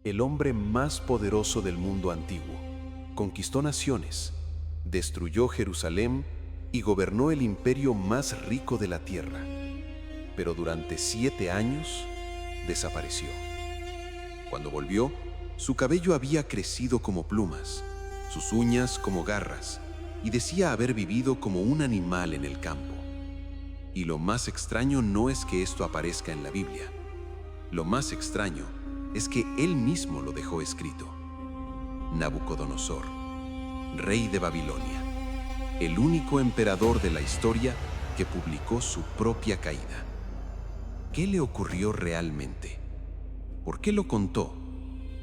El hombre más poderoso del mundo antiguo, conquistó naciones, destruyó Jerusalén y gobernó el imperio más rico de la tierra. Pero durante 7 años desapareció. Cuando volvió, su cabello había crecido como plumas, sus uñas como garras, y decía haber vivido como un animal en el campo. Y lo más extraño no es que esto aparezca en la Biblia. Lo más extraño es que él mismo lo dejó escrito. Nabucodonosor, rey de Babilonia, el único emperador de la historia que publicó su propia caída. ¿Qué le ocurrió realmente? ¿Por qué lo contó?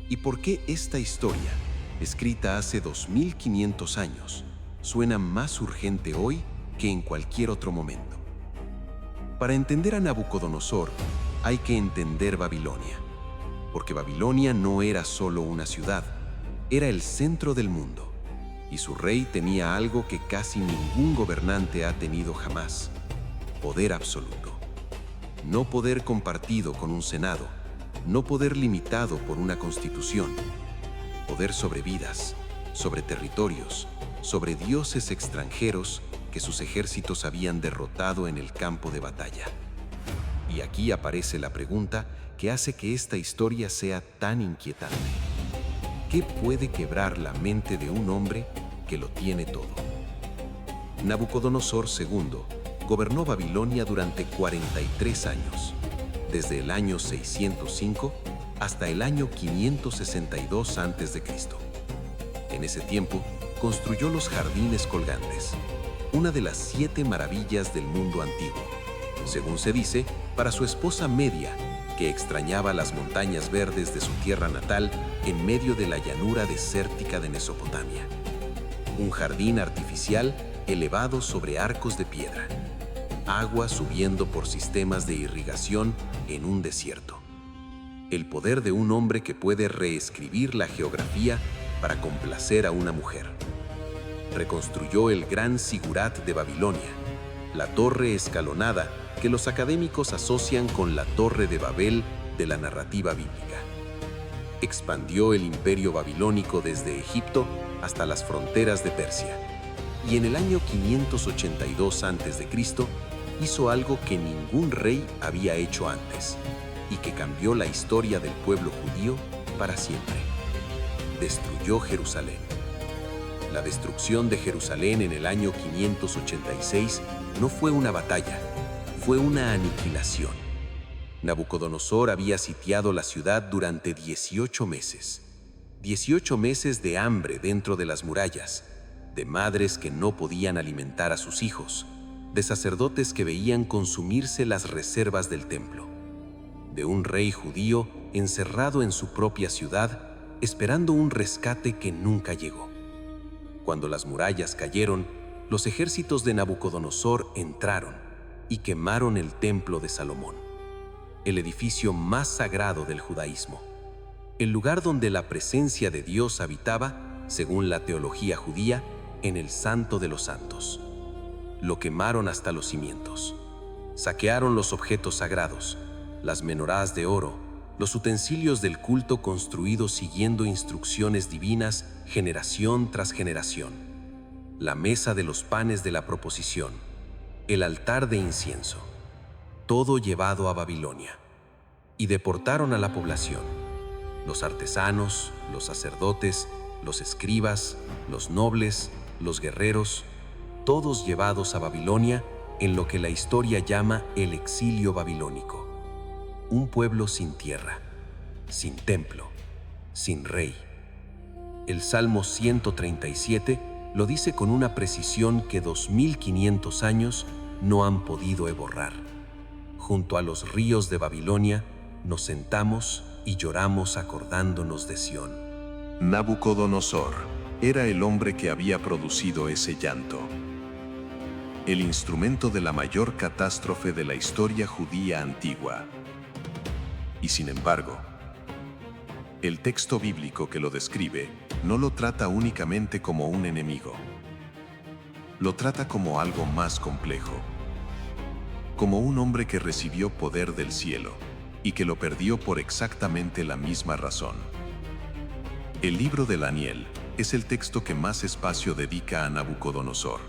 ¿Y por qué esta historia, escrita hace 2500 años, suena más urgente hoy que en cualquier otro momento? Para entender a Nabucodonosor, hay que entender Babilonia, porque Babilonia no era solo una ciudad, era el centro del mundo, y su rey tenía algo que casi ningún gobernante ha tenido jamás: poder absoluto. No poder compartido con un senado, no poder limitado por una constitución, poder sobre vidas, sobre territorios, sobre dioses extranjeros que sus ejércitos habían derrotado en el campo de batalla. Y aquí aparece la pregunta que hace que esta historia sea tan inquietante. ¿Qué puede quebrar la mente de un hombre que lo tiene todo? Nabucodonosor II gobernó Babilonia durante 43 años, desde el año 605 hasta el año 562 a.C. En ese tiempo, construyó los jardines colgantes, una de las 7 maravillas del mundo antiguo, según se dice, para su esposa Media, que extrañaba las montañas verdes de su tierra natal en medio de la llanura desértica de Mesopotamia. Un jardín artificial elevado sobre arcos de piedra, agua subiendo por sistemas de irrigación en un desierto. El poder de un hombre que puede reescribir la geografía para complacer a una mujer. Reconstruyó el gran Sigurat de Babilonia, la torre escalonada que los académicos asocian con la Torre de Babel de la narrativa bíblica. Expandió el imperio babilónico desde Egipto hasta las fronteras de Persia. Y en el año 582 a.C. hizo algo que ningún rey había hecho antes y que cambió la historia del pueblo judío para siempre. Destruyó Jerusalén. La destrucción de Jerusalén en el año 586 no fue una batalla, fue una aniquilación. Nabucodonosor había sitiado la ciudad durante 18 meses. 18 meses de hambre dentro de las murallas, de madres que no podían alimentar a sus hijos, de sacerdotes que veían consumirse las reservas del templo, de un rey judío encerrado en su propia ciudad, esperando un rescate que nunca llegó. Cuando las murallas cayeron, los ejércitos de Nabucodonosor entraron y quemaron el templo de Salomón, el edificio más sagrado del judaísmo, el lugar donde la presencia de Dios habitaba, según la teología judía, en el Santo de los Santos. Lo quemaron hasta los cimientos. Saquearon los objetos sagrados, las menorás de oro, los utensilios del culto construidos siguiendo instrucciones divinas generación tras generación, la mesa de los panes de la proposición, el altar de incienso, todo llevado a Babilonia. Y deportaron a la población, los artesanos, los sacerdotes, los escribas, los nobles, los guerreros, todos llevados a Babilonia en lo que la historia llama el exilio babilónico. Un pueblo sin tierra, sin templo, sin rey. El Salmo 137 lo dice con una precisión que 2500 años no han podido borrar. Junto a los ríos de Babilonia nos sentamos y lloramos acordándonos de Sión. Nabucodonosor era el hombre que había producido ese llanto, el instrumento de la mayor catástrofe de la historia judía antigua. Y sin embargo, el texto bíblico que lo describe no lo trata únicamente como un enemigo. Lo trata como algo más complejo, como un hombre que recibió poder del cielo y que lo perdió por exactamente la misma razón. El libro de Daniel es el texto que más espacio dedica a Nabucodonosor.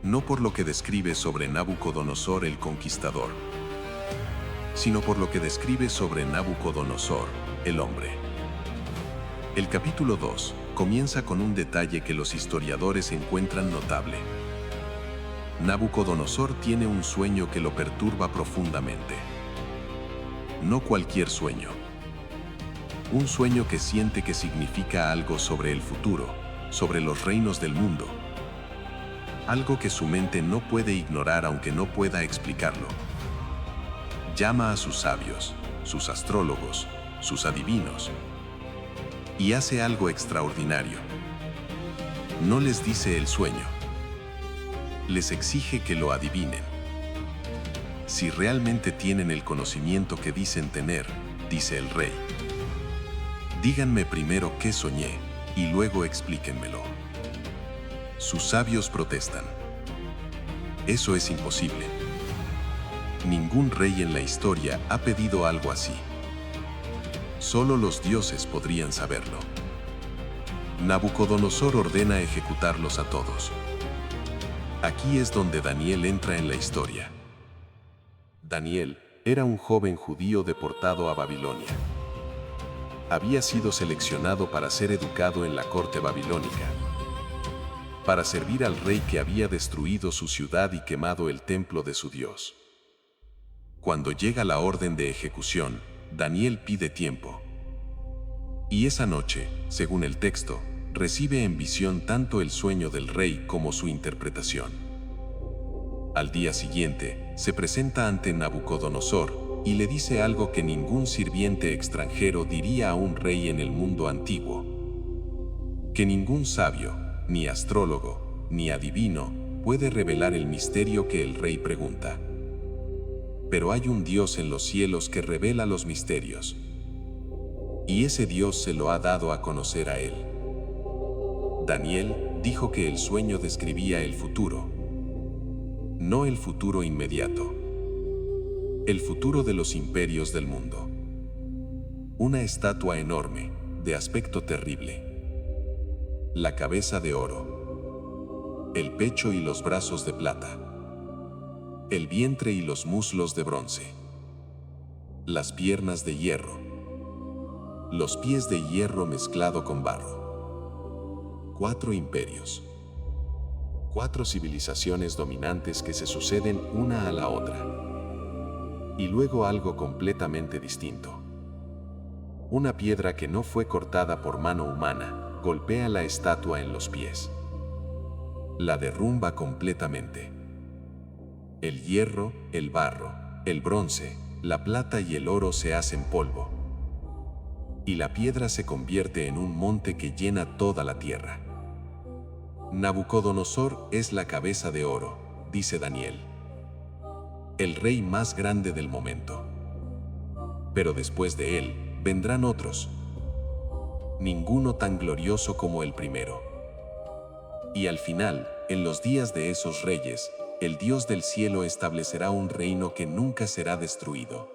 No por lo que describe sobre Nabucodonosor el conquistador, sino por lo que describe sobre Nabucodonosor, el hombre. El capítulo 2 comienza con un detalle que los historiadores encuentran notable. Nabucodonosor tiene un sueño que lo perturba profundamente. No cualquier sueño. Un sueño que siente que significa algo sobre el futuro, sobre los reinos del mundo. Algo que su mente no puede ignorar aunque no pueda explicarlo. Llama a sus sabios, sus astrólogos, sus adivinos, y hace algo extraordinario. No les dice el sueño. Les exige que lo adivinen. Si realmente tienen el conocimiento que dicen tener, dice el rey, díganme primero qué soñé y luego explíquenmelo. Sus sabios protestan. Eso es imposible. Ningún rey en la historia ha pedido algo así. Solo los dioses podrían saberlo. Nabucodonosor ordena ejecutarlos a todos. Aquí es donde Daniel entra en la historia. Daniel era un joven judío deportado a Babilonia. Había sido seleccionado para ser educado en la corte babilónica, para servir al rey que había destruido su ciudad y quemado el templo de su Dios. Cuando llega la orden de ejecución, Daniel pide tiempo. Y esa noche, según el texto, recibe en visión tanto el sueño del rey como su interpretación. Al día siguiente, se presenta ante Nabucodonosor y le dice algo que ningún sirviente extranjero diría a un rey en el mundo antiguo. Que ningún sabio, ni astrólogo, ni adivino puede revelar el misterio que el rey pregunta. Pero hay un Dios en los cielos que revela los misterios. Y ese Dios se lo ha dado a conocer a él. Daniel dijo que el sueño describía el futuro. No el futuro inmediato. El futuro de los imperios del mundo. Una estatua enorme, de aspecto terrible. La cabeza de oro. El pecho y los brazos de plata. El vientre y los muslos de bronce. Las piernas de hierro. Los pies de hierro mezclado con barro. 4 imperios. 4 civilizaciones dominantes que se suceden una a la otra. Y luego algo completamente distinto. Una piedra que no fue cortada por mano humana golpea la estatua en los pies. La derrumba completamente. El hierro, el barro, el bronce, la plata y el oro se hacen polvo. Y la piedra se convierte en un monte que llena toda la tierra. Nabucodonosor es la cabeza de oro, dice Daniel. El rey más grande del momento. Pero después de él, vendrán otros. Ninguno tan glorioso como el primero. Y al final, en los días de esos reyes, el Dios del cielo establecerá un reino que nunca será destruido.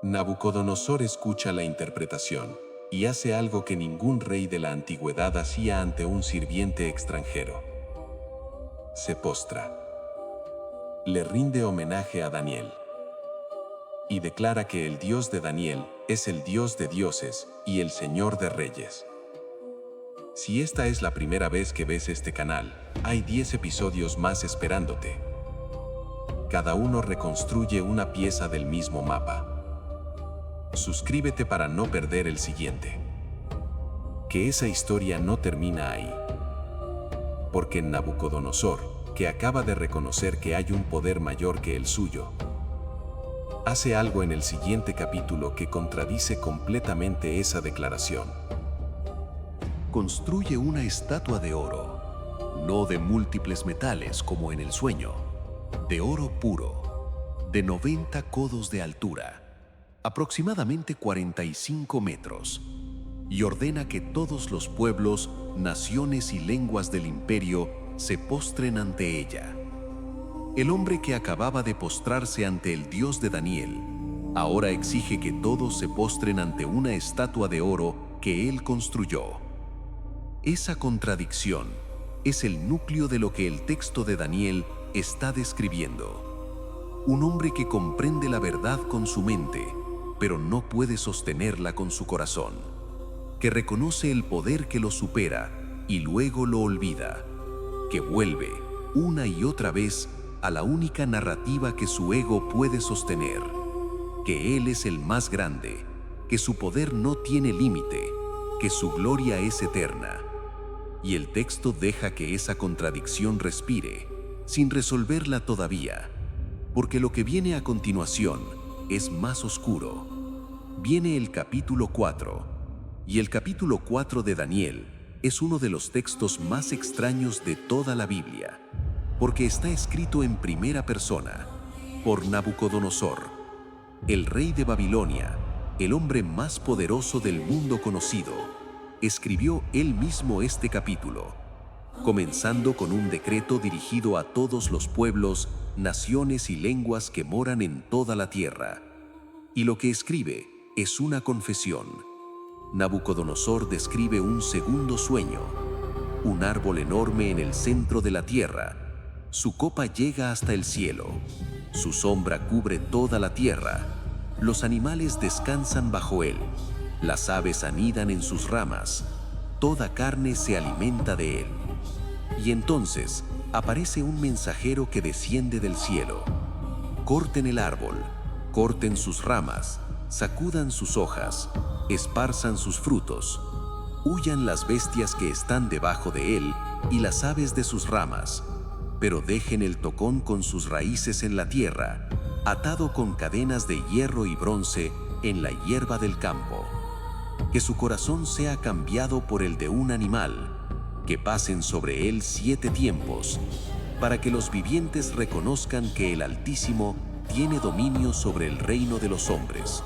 Nabucodonosor escucha la interpretación y hace algo que ningún rey de la antigüedad hacía ante un sirviente extranjero. Se postra. Le rinde homenaje a Daniel. Y declara que el Dios de Daniel es el Dios de dioses y el Señor de reyes. Si esta es la primera vez que ves este canal, hay 10 episodios más esperándote. Cada uno reconstruye una pieza del mismo mapa. Suscríbete para no perder el siguiente. Que esa historia no termina ahí. Porque Nabucodonosor, que acaba de reconocer que hay un poder mayor que el suyo, hace algo en el siguiente capítulo que contradice completamente esa declaración. Construye una estatua de oro, no de múltiples metales como en el sueño, de oro puro, de 90 codos de altura, aproximadamente 45 metros, y ordena que todos los pueblos, naciones y lenguas del imperio se postren ante ella. El hombre que acababa de postrarse ante el Dios de Daniel, ahora exige que todos se postren ante una estatua de oro que él construyó. Esa contradicción es el núcleo de lo que el texto de Daniel está describiendo. Un hombre que comprende la verdad con su mente, pero no puede sostenerla con su corazón. Que reconoce el poder que lo supera y luego lo olvida. Que vuelve una y otra vez a la única narrativa que su ego puede sostener. Que Él es el más grande, que su poder no tiene límite, que su gloria es eterna. Y el texto deja que esa contradicción respire, sin resolverla todavía, porque lo que viene a continuación es más oscuro. Viene el capítulo 4, y el capítulo 4 de Daniel es uno de los textos más extraños de toda la Biblia, porque está escrito en primera persona, por Nabucodonosor, el rey de Babilonia, el hombre más poderoso del mundo conocido. Escribió él mismo este capítulo, comenzando con un decreto dirigido a todos los pueblos, naciones y lenguas que moran en toda la tierra. Y lo que escribe es una confesión. Nabucodonosor describe un segundo sueño, un árbol enorme en el centro de la tierra. Su copa llega hasta el cielo, su sombra cubre toda la tierra, los animales descansan bajo él. Las aves anidan en sus ramas, toda carne se alimenta de él. Y entonces aparece un mensajero que desciende del cielo. Corten el árbol, corten sus ramas, sacudan sus hojas, esparzan sus frutos. Huyan las bestias que están debajo de él y las aves de sus ramas, pero dejen el tocón con sus raíces en la tierra, atado con cadenas de hierro y bronce en la hierba del campo. Que su corazón sea cambiado por el de un animal, que pasen sobre él 7 tiempos, para que los vivientes reconozcan que el Altísimo tiene dominio sobre el reino de los hombres,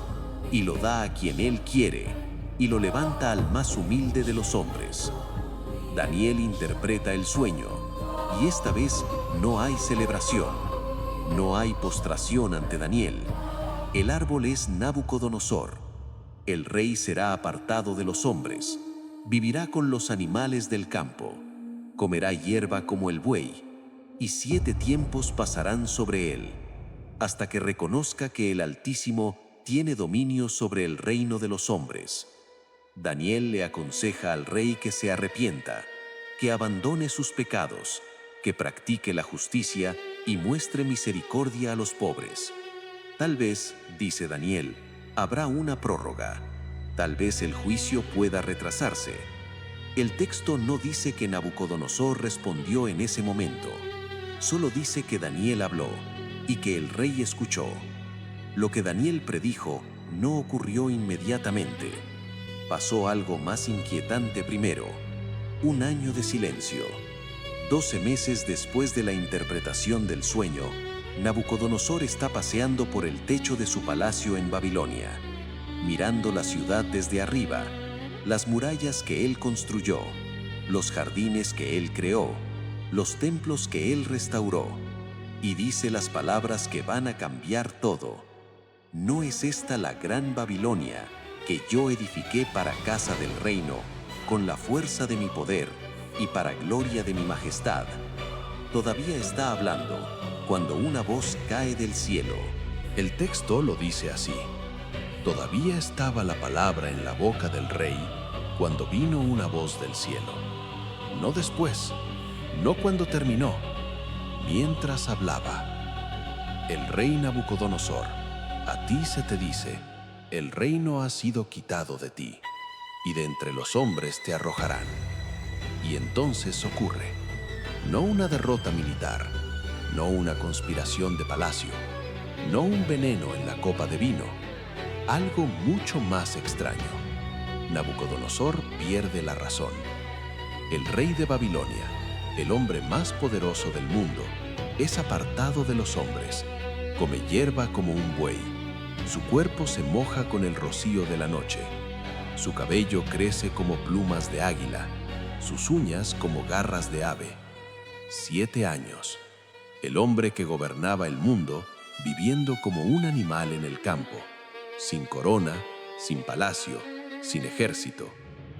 y lo da a quien él quiere, y lo levanta al más humilde de los hombres. Daniel interpreta el sueño, y esta vez no hay celebración, no hay postración ante Daniel. El árbol es Nabucodonosor. El rey será apartado de los hombres, vivirá con los animales del campo, comerá hierba como el buey, y 7 tiempos pasarán sobre él, hasta que reconozca que el Altísimo tiene dominio sobre el reino de los hombres. Daniel le aconseja al rey que se arrepienta, que abandone sus pecados, que practique la justicia y muestre misericordia a los pobres. Tal vez, dice Daniel, habrá una prórroga. Tal vez el juicio pueda retrasarse. El texto no dice que Nabucodonosor respondió en ese momento. Solo dice que Daniel habló y que el rey escuchó. Lo que Daniel predijo no ocurrió inmediatamente. Pasó algo más inquietante primero: un año de silencio. 12 meses después de la interpretación del sueño, Nabucodonosor está paseando por el techo de su palacio en Babilonia, mirando la ciudad desde arriba, las murallas que él construyó, los jardines que él creó, los templos que él restauró, y dice las palabras que van a cambiar todo. ¿No es esta la gran Babilonia que yo edifiqué para casa del reino, con la fuerza de mi poder y para gloria de mi majestad? Todavía está hablando cuando una voz cae del cielo. El texto lo dice así: todavía estaba la palabra en la boca del rey cuando vino una voz del cielo. No después, no cuando terminó, mientras hablaba. El rey Nabucodonosor, a ti se te dice, el reino ha sido quitado de ti, y de entre los hombres te arrojarán. Y entonces ocurre, no una derrota militar, no una conspiración de palacio, no un veneno en la copa de vino, algo mucho más extraño. Nabucodonosor pierde la razón. El rey de Babilonia, el hombre más poderoso del mundo, es apartado de los hombres, come hierba como un buey, su cuerpo se moja con el rocío de la noche, su cabello crece como plumas de águila, sus uñas como garras de ave. 7 años. El hombre que gobernaba el mundo viviendo como un animal en el campo, sin corona, sin palacio, sin ejército,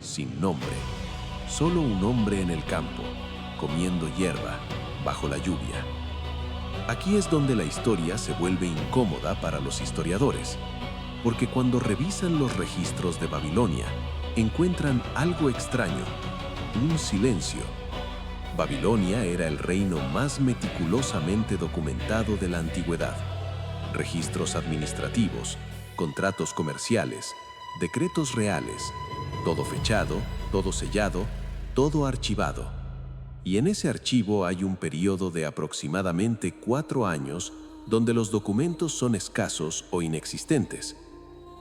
sin nombre, solo un hombre en el campo, comiendo hierba, bajo la lluvia. Aquí es donde la historia se vuelve incómoda para los historiadores, porque cuando revisan los registros de Babilonia, encuentran algo extraño, un silencio. Babilonia era el reino más meticulosamente documentado de la antigüedad. Registros administrativos, contratos comerciales, decretos reales, todo fechado, todo sellado, todo archivado. Y en ese archivo hay un periodo de aproximadamente 4 años donde los documentos son escasos o inexistentes.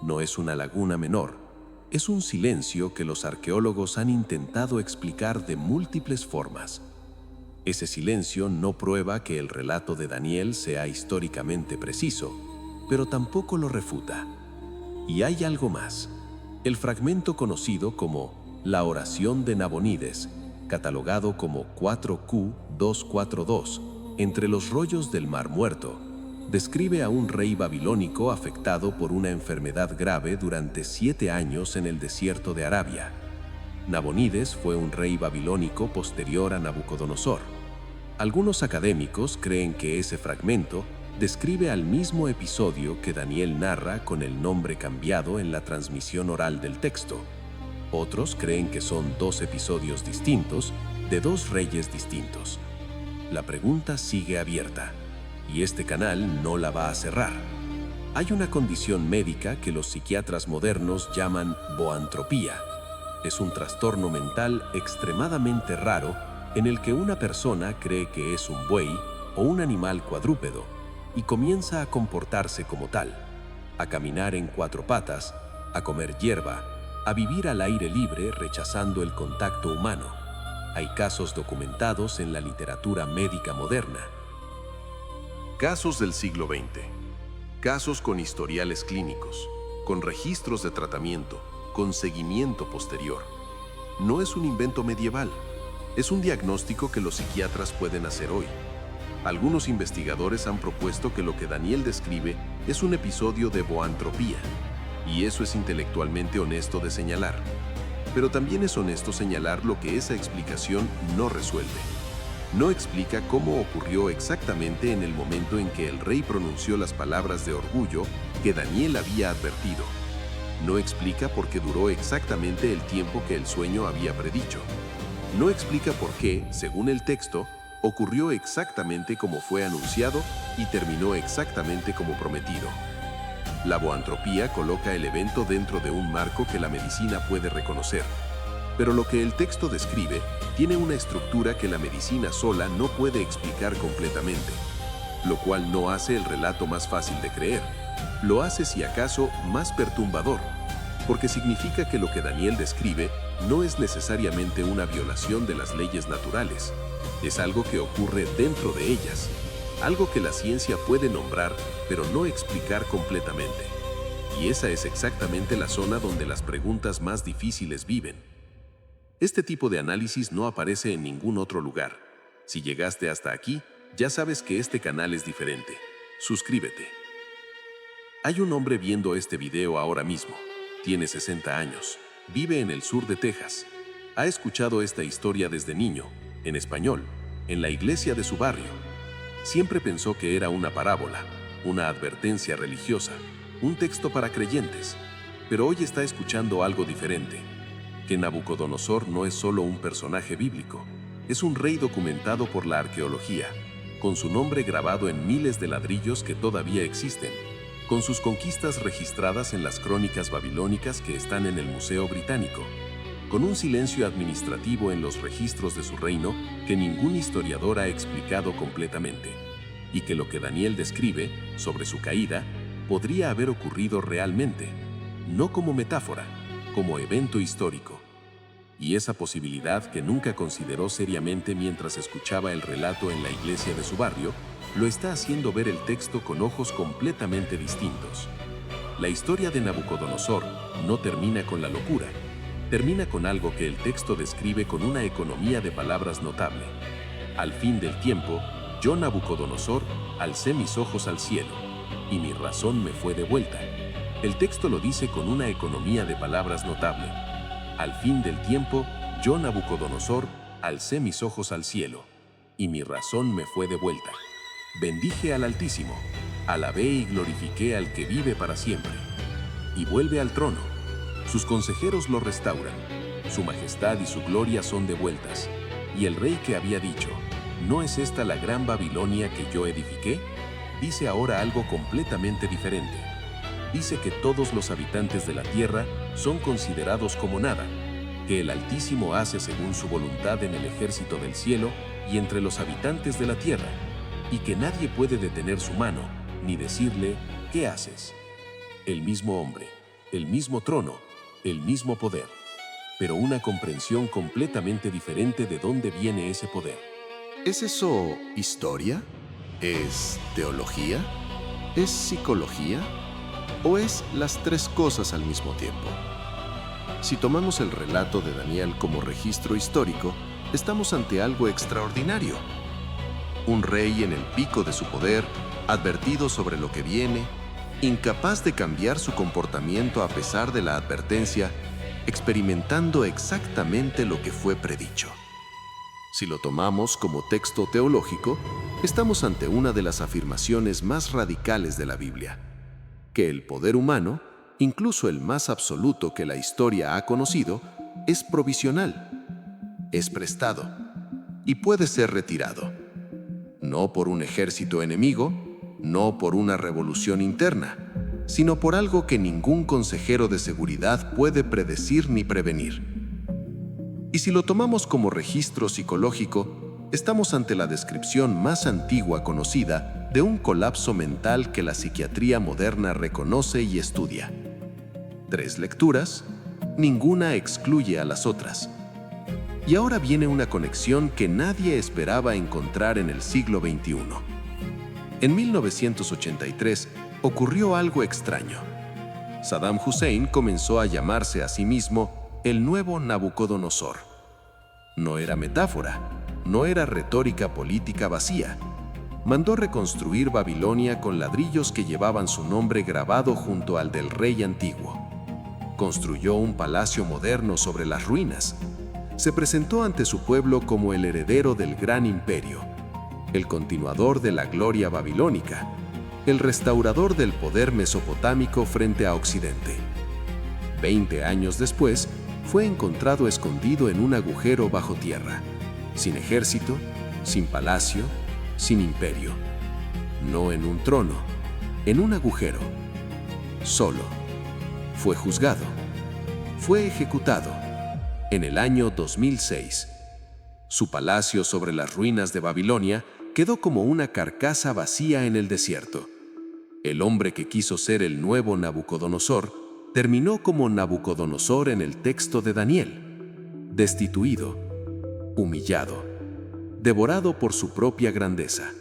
No es una laguna menor, es un silencio que los arqueólogos han intentado explicar de múltiples formas. Ese silencio no prueba que el relato de Daniel sea históricamente preciso, pero tampoco lo refuta. Y hay algo más. El fragmento conocido como la oración de Nabonides, catalogado como 4Q242, entre los rollos del Mar Muerto, describe a un rey babilónico afectado por una enfermedad grave durante 7 años en el desierto de Arabia. Nabonides fue un rey babilónico posterior a Nabucodonosor. Algunos académicos creen que ese fragmento describe al mismo episodio que Daniel narra con el nombre cambiado en la transmisión oral del texto. Otros creen que son 2 episodios distintos de 2 reyes distintos. La pregunta sigue abierta, y este canal no la va a cerrar. Hay una condición médica que los psiquiatras modernos llaman boantropía. Es un trastorno mental extremadamente raro en el que una persona cree que es un buey o un animal cuadrúpedo y comienza a comportarse como tal, a caminar en 4 patas, a comer hierba, a vivir al aire libre rechazando el contacto humano. Hay casos documentados en la literatura médica moderna. Casos del siglo XX. Casos con historiales clínicos, con registros de tratamiento, con seguimiento posterior. No es un invento medieval, es un diagnóstico que los psiquiatras pueden hacer hoy. Algunos investigadores han propuesto que lo que Daniel describe es un episodio de boantropía, y eso es intelectualmente honesto de señalar. Pero también es honesto señalar lo que esa explicación no resuelve. No explica cómo ocurrió exactamente en el momento en que el rey pronunció las palabras de orgullo que Daniel había advertido. No explica por qué duró exactamente el tiempo que el sueño había predicho. No explica por qué, según el texto, ocurrió exactamente como fue anunciado y terminó exactamente como prometido. La boantropía coloca el evento dentro de un marco que la medicina puede reconocer. Pero lo que el texto describe tiene una estructura que la medicina sola no puede explicar completamente, lo cual no hace el relato más fácil de creer. Lo hace, si acaso, más perturbador, porque significa que lo que Daniel describe no es necesariamente una violación de las leyes naturales. Es algo que ocurre dentro de ellas, algo que la ciencia puede nombrar, pero no explicar completamente. Y esa es exactamente la zona donde las preguntas más difíciles viven. Este tipo de análisis no aparece en ningún otro lugar. Si llegaste hasta aquí, ya sabes que este canal es diferente. Suscríbete. Hay un hombre viendo este video ahora mismo. Tiene 60 años. Vive en el sur de Texas. Ha escuchado esta historia desde niño, en español, en la iglesia de su barrio. Siempre pensó que era una parábola, una advertencia religiosa, un texto para creyentes. Pero hoy está escuchando algo diferente. Que Nabucodonosor no es solo un personaje bíblico, es un rey documentado por la arqueología, con su nombre grabado en miles de ladrillos que todavía existen, con sus conquistas registradas en las crónicas babilónicas que están en el Museo Británico, con un silencio administrativo en los registros de su reino que ningún historiador ha explicado completamente, y que lo que Daniel describe sobre su caída podría haber ocurrido realmente, no como metáfora, como evento histórico. Y esa posibilidad que nunca consideró seriamente mientras escuchaba el relato en la iglesia de su barrio, lo está haciendo ver el texto con ojos completamente distintos. La historia de Nabucodonosor no termina con la locura, termina con algo que el texto describe con una economía de palabras notable. Al fin del tiempo, yo, Nabucodonosor, alcé mis ojos al cielo, y mi razón me fue devuelta. El texto lo dice con una economía de palabras notable. Al fin del tiempo, yo, Nabucodonosor, alcé mis ojos al cielo, y mi razón me fue devuelta. Bendije al Altísimo, alabé y glorifiqué al que vive para siempre. Y vuelve al trono. Sus consejeros lo restauran. Su majestad y su gloria son devueltas. Y el rey que había dicho, ¿no es esta la gran Babilonia que yo edifiqué?, dice ahora algo completamente diferente. Dice que todos los habitantes de la tierra son considerados como nada, que el Altísimo hace según su voluntad en el ejército del cielo y entre los habitantes de la tierra, y que nadie puede detener su mano, ni decirle, ¿qué haces? El mismo hombre, el mismo trono, el mismo poder, pero una comprensión completamente diferente de dónde viene ese poder. ¿Es eso historia? ¿Es teología? ¿Es psicología? ¿O es las tres cosas al mismo tiempo? Si tomamos el relato de Daniel como registro histórico, estamos ante algo extraordinario. Un rey en el pico de su poder, advertido sobre lo que viene, incapaz de cambiar su comportamiento a pesar de la advertencia, experimentando exactamente lo que fue predicho. Si lo tomamos como texto teológico, estamos ante una de las afirmaciones más radicales de la Biblia, que el poder humano, incluso el más absoluto que la historia ha conocido, es provisional, es prestado y puede ser retirado. No por un ejército enemigo, no por una revolución interna, sino por algo que ningún consejero de seguridad puede predecir ni prevenir. Y si lo tomamos como registro psicológico, estamos ante la descripción más antigua conocida de un colapso mental que la psiquiatría moderna reconoce y estudia. 3 lecturas, ninguna excluye a las otras. Y ahora viene una conexión que nadie esperaba encontrar en el siglo XXI. En 1983 ocurrió algo extraño. Saddam Hussein comenzó a llamarse a sí mismo el nuevo Nabucodonosor. No era metáfora, no era retórica política vacía. Mandó reconstruir Babilonia con ladrillos que llevaban su nombre grabado junto al del rey antiguo. Construyó un palacio moderno sobre las ruinas. Se presentó ante su pueblo como el heredero del gran imperio, el continuador de la gloria babilónica, el restaurador del poder mesopotámico frente a Occidente. 20 años después, fue encontrado escondido en un agujero bajo tierra, sin ejército, sin palacio, sin imperio. No en un trono, en un agujero. Solo. Fue juzgado. Fue ejecutado. En el año 2006. Su palacio sobre las ruinas de Babilonia quedó como una carcasa vacía en el desierto. El hombre que quiso ser el nuevo Nabucodonosor terminó como Nabucodonosor en el texto de Daniel, destituido, humillado, devorado por su propia grandeza.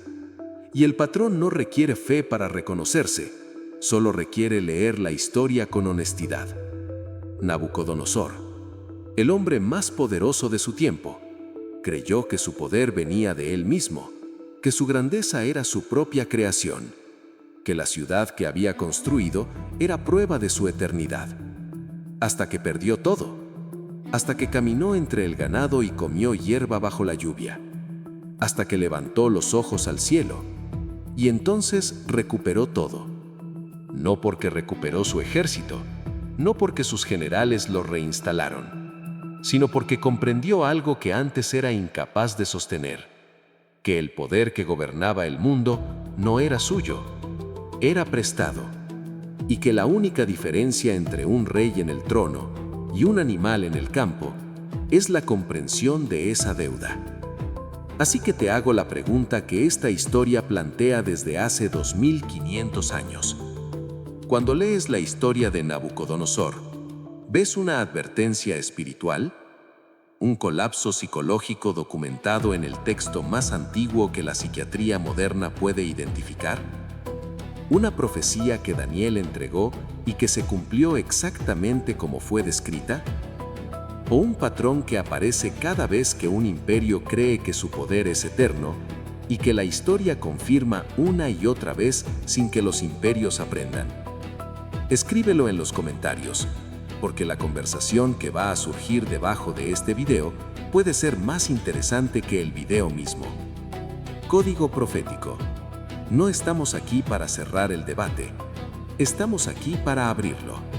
Y el patrón no requiere fe para reconocerse, solo requiere leer la historia con honestidad. Nabucodonosor, el hombre más poderoso de su tiempo, creyó que su poder venía de él mismo, que su grandeza era su propia creación, que la ciudad que había construido era prueba de su eternidad. Hasta que perdió todo, hasta que caminó entre el ganado y comió hierba bajo la lluvia, hasta que levantó los ojos al cielo, y entonces recuperó todo. No porque recuperó su ejército, no porque sus generales lo reinstalaron, sino porque comprendió algo que antes era incapaz de sostener, que el poder que gobernaba el mundo no era suyo, era prestado, y que la única diferencia entre un rey en el trono y un animal en el campo es la comprensión de esa deuda. Así que te hago la pregunta que esta historia plantea desde hace 2500 años. Cuando lees la historia de Nabucodonosor, ¿ves una advertencia espiritual? ¿Un colapso psicológico documentado en el texto más antiguo que la psiquiatría moderna puede identificar? ¿Una profecía que Daniel entregó y que se cumplió exactamente como fue descrita? ¿O un patrón que aparece cada vez que un imperio cree que su poder es eterno y que la historia confirma una y otra vez sin que los imperios aprendan? Escríbelo en los comentarios. porque la conversación que va a surgir debajo de este video puede ser más interesante que el video mismo. Código profético. No estamos aquí para cerrar el debate. Estamos aquí para abrirlo.